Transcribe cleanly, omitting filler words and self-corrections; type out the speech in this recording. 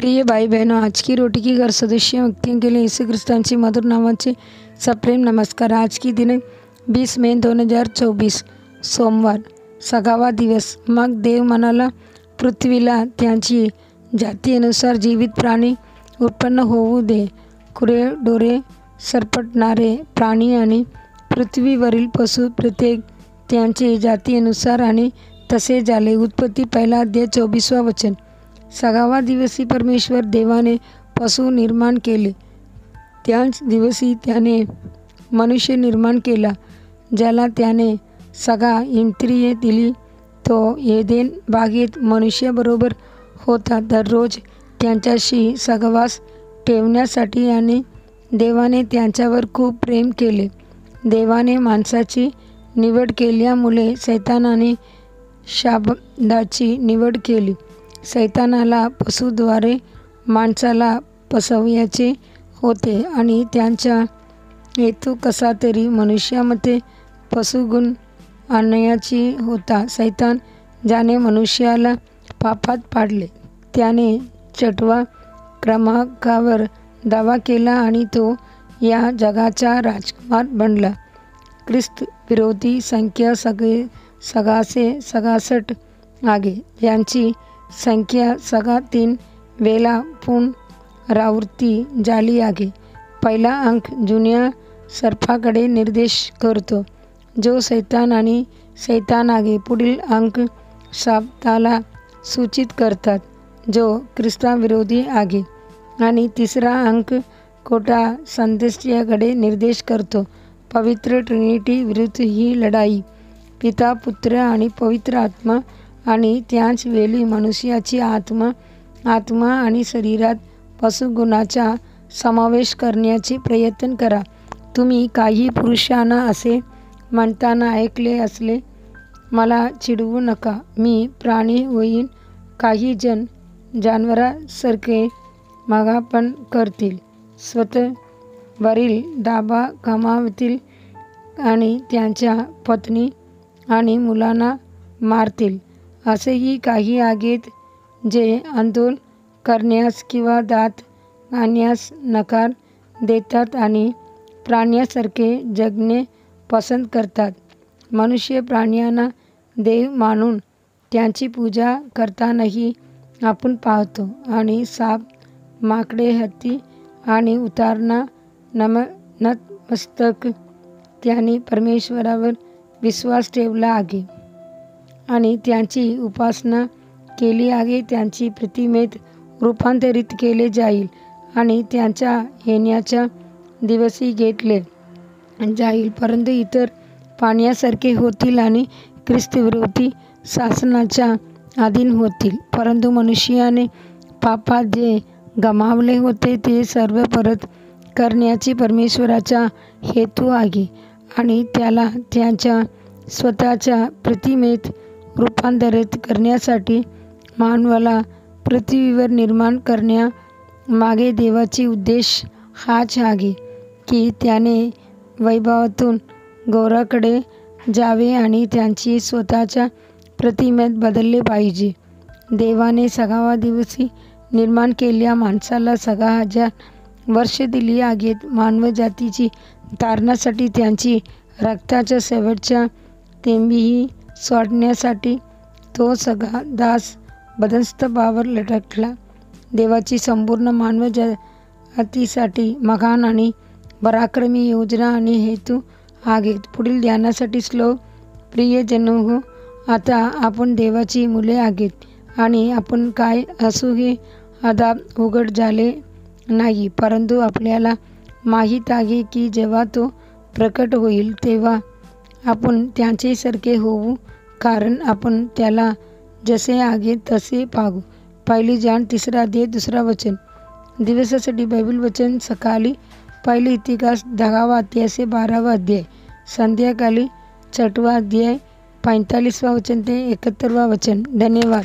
प्रिय भाई बहनों, आज की रोटी की घर सदस्य व्यक्तियों के लिए यीशु ख्रिस्तांची मधुर नावाचे सप्रेम नमस्कार। आज की दिन 20 मे 2024 सोमवार, 6वा दिवस। मग देव म्हणाला, पृथ्वीला त्यांची जातीनुसार जीवित प्राणी उत्पन्न होऊ दे, कुरेडोरे, सरपटणारे प्राणी आणि पृथ्वीवरील पशु प्रत्येक त्यांची जातीनुसार, आणि तसे झाले। उत्पत्ती 1 अध्याय 24 वचन। 6वा दिवशी परमेश्वर देवाने पशु निर्माण केले। त्याच दिवशी त्याने मनुष्य निर्माण केला, ज्याला त्याने 6 इंद्रिये दिली। तो एदेन बागेत मनुष्याबरोबर होता, दररोज त्यांच्याशी सहवास ठेवण्यासाठी, आणि देवाने त्यांच्यावर खूप प्रेम केले। देवाने माणसाची निवड केल्यामुळे सैतानाने शाबदाची निवड केली। सैतानाला पशुद्वारे माणसाला फसवायचे होते, आणि त्यांचा हेतू कसा तरी मनुष्यामध्ये पशुगुण आणण्याची होता। सैतान ज्याने मनुष्याला पापात पाडले, त्याने 6व्या क्रमांकावर दावा केला, आणि तो या जगाचा राजकुमार बनला। ख्रिस्त विरोधी संख्या 666 आहे, ज्यांची संख्या 3 वेळा पुनरावृत्ती झाली आहे। पहिला अंक जुन्या सर्पाकडे निर्देश करतो, जो सैतान आणि सैतान आहे। पुढील अंक शाबदाला सूचित करतात, जो ख्रिस्ताविरोधी आहे, आणि तिसरा अंक खोटा संदेशाकडे निर्देश करतो, पवित्र ट्रिनिटी विरुद्ध ही लढाई। पिता, पुत्र आणि पवित्र आत्मा, आणि त्याच वेळी मनुष्याची आत्मा आणि शरीरात पशुगुणाचा समावेश करण्याचे प्रयत्न करा। तुम्ही काही पुरुषांना असे म्हणताना ऐकले असले, मला चिडवू नका, मी प्राणी होईन। काही जण जनावरांसारखे मागापण करतील, स्वतःवरील ताबा गमावतील, आणि त्यांच्या पत्नी आणि मुलांना मारतील। असेही काही आहेत, जे आंदोलन करण्यास किंवा दात घालण्यास नकार देतात, आणि प्राण्यांसारखे जगणे पसंत करतात। मनुष्य प्राण्यांना देव मानून त्यांची पूजा करतानाही आपण पाहतो, आणि साप, माकडे, हत्ती आणि उंदरांना नतमस्तक त्यांनी परमेश्वरावर विश्वास ठेवला आहे, आणि त्यांची उपासना केली आहे। त्यांची प्रतिमेत रूपांतरित केले जाईल, आणि त्यांच्या येण्याच्या दिवशी घेतले जाईल, परंतु इतर पाण्यासारखे होतील, आणि ख्रिस्तविरोधी शासनाच्या अधीन होतील। परंतु मनुष्याने पापात जे गमावले होते ते सर्व परत करण्याची परमेश्वराचा हेतू आहे, आणि त्याला त्याच्या स्वतःच्या प्रतिमेत रूपांतरित करण्यासाठी मानवाला पृथ्वीवर निर्माण करण्यामागे देवाचा उद्देश हाच आहे, की त्याने वैभवातून गौरवाकडे जावे आणि त्यांची स्वतःच्या प्रतिमेत बदलले पाहिजे। देवाने 6व्या दिवशी निर्माण केलेल्या माणसाला 6000 वर्षे दिली आहेत, मानवजातीची तारणासाठी, त्यांची रक्ताच्या शेवटच्या थेंबही सोडण्यासाठी। तो सगळा दास बंधस्तंभावर लटकला। देवाची संपूर्ण मानवजातीसाठी महान आणि पराक्रमी योजना आणि हेतू आहेत। पुढील ध्यानासाठी श्लोक। प्रियजनों, आता आपण देवाची मुले आहोत, आणि आपण काय असू हे अद्याप उघड झाले नाही, परंतु आपल्याला माहीत आहे की जेव्हा तो प्रकट होईल, तेव्हा आपण त्याच्यासारखे होऊ, कारण आपण त्याला जसे आहे तसे पाहू। 1 जॉन 3 अध्याय 2 वचन। दिवसासाठी बायबल वचन सकाळी 1 इतिहास 10वा अध्याय से 12वा अध्याय, संध्याकाळी 6वा अध्याय 45 वचन ते 71 वचन। धन्यवाद।